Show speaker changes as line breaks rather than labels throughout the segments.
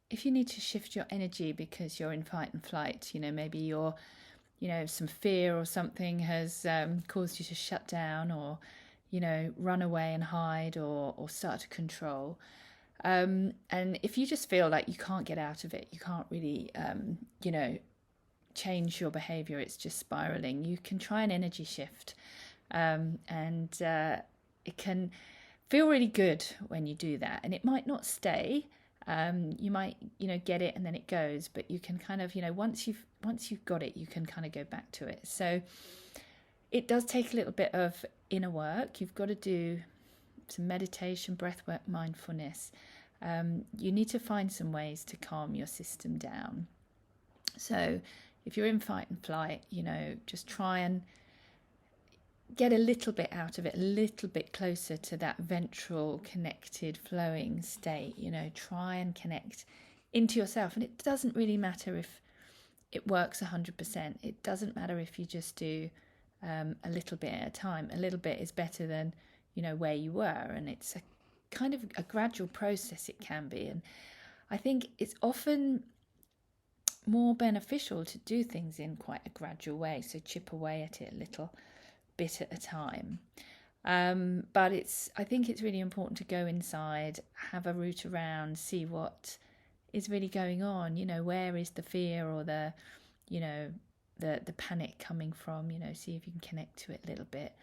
if you need to shift your energy because you're in fight and flight, maybe you're, some fear or something has caused you to shut down, or, run away and hide, or start to control. And if you just feel like you can't get out of it, you can't really, change your behavior, it's just spiraling, you can try an energy shift. And it can feel really good when you do that. And it might not stay. You might, get it and then it goes, but you can kind of, once you've got it, you can kind of go back to it. So it does take a little bit of inner work. You've got to do some meditation, breath work, mindfulness. You need to find some ways to calm your system down. So if you're in fight and flight, just try and get a little bit out of it, a little bit closer to that ventral, connected, flowing state. Try and connect into yourself. And it doesn't really matter if it works 100%. It doesn't matter if you just do a little bit at a time. A little bit is better than, where you were. And it's a kind of a gradual process, it can be. And I think it's often more beneficial to do things in quite a gradual way. So chip away at it a little bit at a time. But I think it's really important to go inside, have a root around, see what is really going on. Where is the fear or the panic coming from? See if you can connect to it a little bit.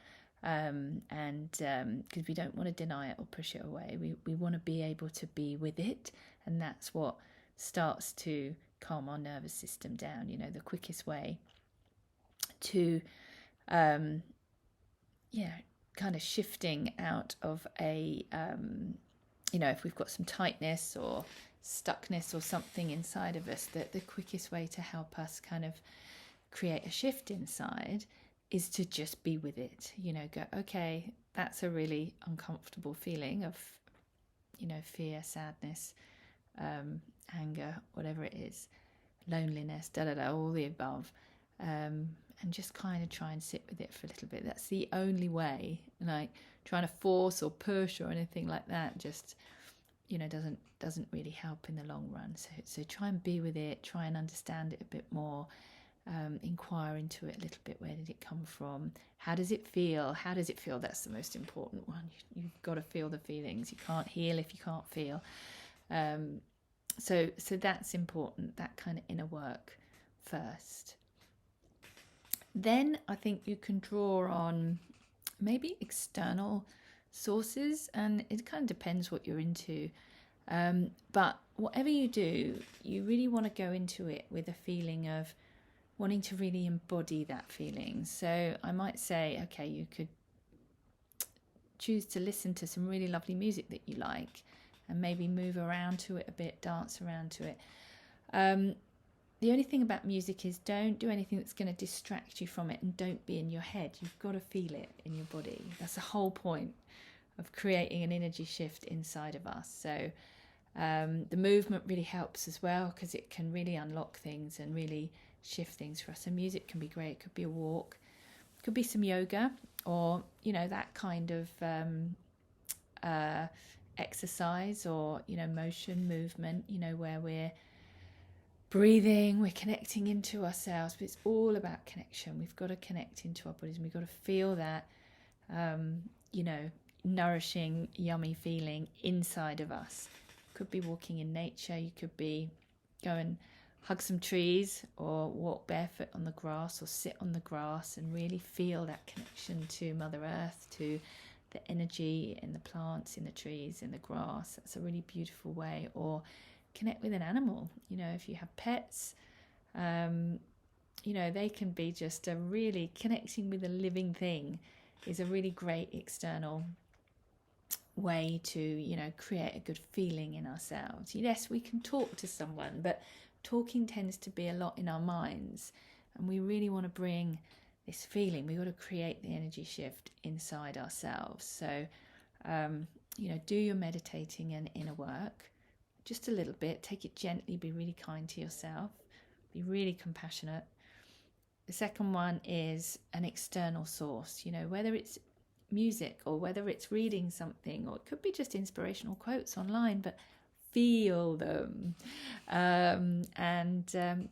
And because we don't want to deny it or push it away, we want to be able to be with it, and that's what starts to calm our nervous system down. The quickest way to kind of shifting out of a if we've got some tightness or stuckness or something inside of us, that the quickest way to help us kind of create a shift inside is to just be with it. Go, okay, that's a really uncomfortable feeling of fear, sadness, anger, whatever it is, loneliness, all the above, and just kind of try and sit with it for a little bit. That's the only way. Like trying to force or push or anything like that just doesn't really help in the long run. So try and be with it, try and understand it a bit more, inquire into it a little bit. Where did it come from? How does it feel? That's the most important one. You've got to feel the feelings. You can't heal if you can't feel. So that's important, that kind of inner work first. Then I think you can draw on maybe external sources, and it kind of depends what you're into. But whatever you do, you really want to go into it with a feeling of wanting to really embody that feeling. So I might say, okay, you could choose to listen to some really lovely music that you like, and maybe move around to it a bit, dance around to it. The only thing about music is don't do anything that's going to distract you from it, and don't be in your head. You've got to feel it in your body. That's the whole point of creating an energy shift inside of us. So the movement really helps as well, because it can really unlock things and really shift things for us. So music can be great. It could be a walk, it could be some yoga, or that kind of exercise, or motion, movement, where we're breathing, we're connecting into ourselves. But it's all about connection. We've got to connect into our bodies, and we've got to feel that nourishing, yummy feeling inside of us. Could be walking in nature, you could be go and hug some trees, or walk barefoot on the grass, or sit on the grass and really feel that connection to Mother Earth, to the energy in the plants, in the trees, in the grass. That's a really beautiful way. Or connect with an animal. If you have pets, they can be just a really connecting with a living thing is a really great external way to, create a good feeling in ourselves. Yes, we can talk to someone, but talking tends to be a lot in our minds, and we really want to bring this feeling. We've got to create the energy shift inside ourselves. So, do your meditating and inner work just a little bit. Take it gently. Be really kind to yourself. Be really compassionate. The second one is an external source, whether it's music or whether it's reading something, or it could be just inspirational quotes online, but feel them. and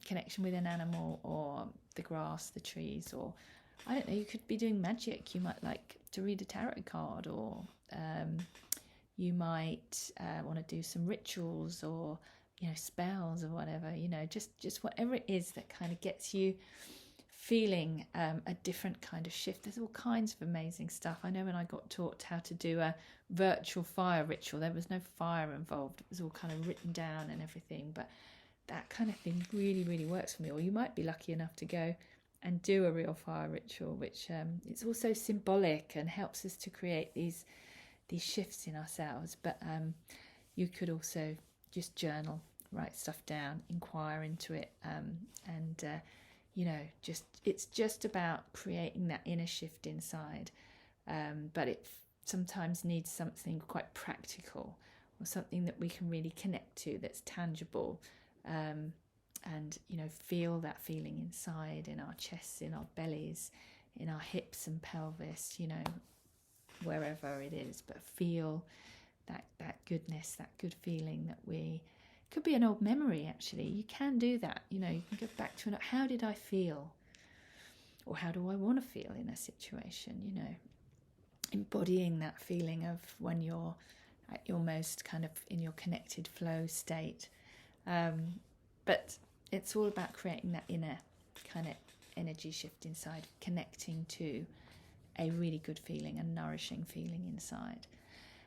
connection with an animal, or the grass, the trees, or I don't know, you could be doing magic. You might like to read a tarot card, or you might want to do some rituals, or spells, or whatever, just whatever it is that kind of gets you feeling a different kind of shift. There's all kinds of amazing stuff. I know when I got taught how to do a virtual fire ritual, there was no fire involved. It was all kind of written down and everything, but that kind of thing really, really works for me. Or you might be lucky enough to go and do a real fire ritual, which it's also symbolic and helps us to create these shifts in ourselves. But you could also just journal, write stuff down, inquire into it, and it's just about creating that inner shift inside. But it sometimes needs something quite practical, or something that we can really connect to, that's tangible, and feel that feeling inside, in our chests, in our bellies, in our hips and pelvis, wherever it is, but feel that goodness, that good feeling that could be an old memory. Actually, you can do that. You can go back to how did I feel, or how do I want to feel in a situation, embodying that feeling of when you're at your most kind of in your connected flow state. But it's all about creating that inner kind of energy shift inside, connecting to a really good feeling, a nourishing feeling inside.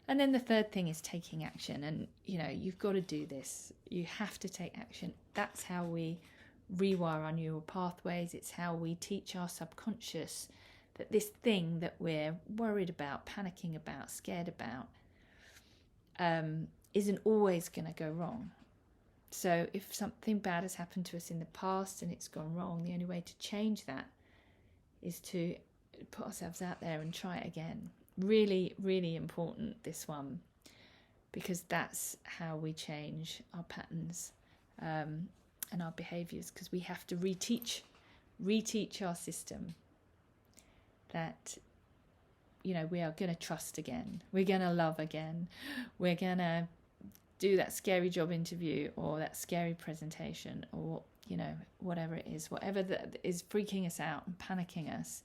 And then the third thing is taking action. And, you've got to do this. You have to take action. That's how we rewire our neural pathways. It's how we teach our subconscious that this thing that we're worried about, panicking about, scared about, isn't always going to go wrong. So if something bad has happened to us in the past and it's gone wrong, the only way to change that is to put ourselves out there and try it again. Really, really important, this one, because that's how we change our patterns and our behaviours, because we have to reteach our system that, we are going to trust again. We're going to love again. We're going to do that scary job interview, or that scary presentation, or, whatever it is, whatever that is freaking us out and panicking us.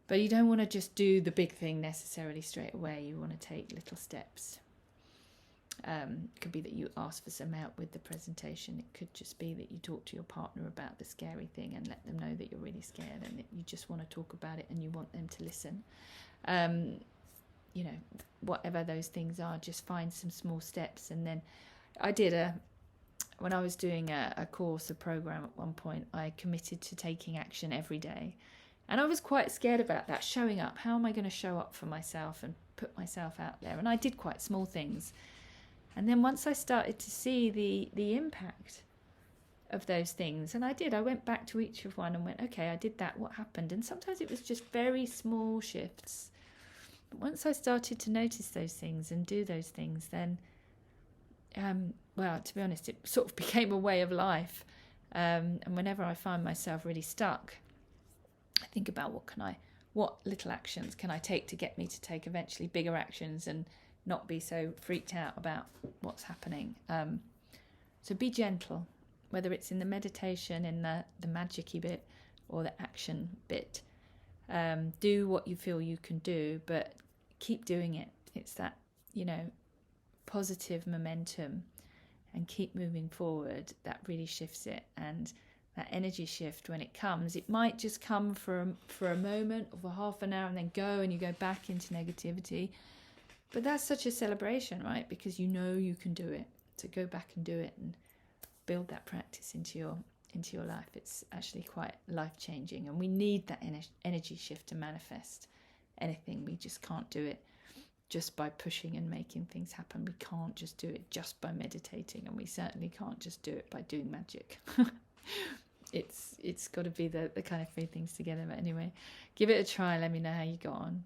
But you don't want to just do the big thing necessarily straight away. You want to take little steps. It could be that you ask for some help with the presentation. It could just be that you talk to your partner about the scary thing and let them know that you're really scared and that you just want to talk about it and you want them to listen. Whatever those things are, just find some small steps. And then I did when I was doing a course, a program at one point, I committed to taking action every day. And I was quite scared about that, showing up. How am I going to show up for myself and put myself out there? And I did quite small things. And then once I started to see the impact of those things, and I went back to each of one and went, okay, I did that, what happened? And sometimes it was just very small shifts. But once I started to notice those things and do those things, then, to be honest, it sort of became a way of life. And whenever I find myself really stuck, I think about what little actions can I take to get me to take eventually bigger actions and not be so freaked out about what's happening. So be gentle, whether it's in the meditation, in the magic-y bit, or the action bit. Do what you feel you can do, but keep doing it. It's that, positive momentum, and keep moving forward. That really shifts it. And that energy shift, when it comes, it might just come for a moment, or for half an hour, and then go, and you go back into negativity. But that's such a celebration, right? Because you can do it. So go back and do it and build that practice into your life. It's actually quite life-changing, and we need that energy shift to manifest anything. We just can't do it just by pushing and making things happen. We can't just do it just by meditating, and we certainly can't just do it by doing magic. It's got to be the kind of three things together. But anyway, give it a try. Let me know how you got on.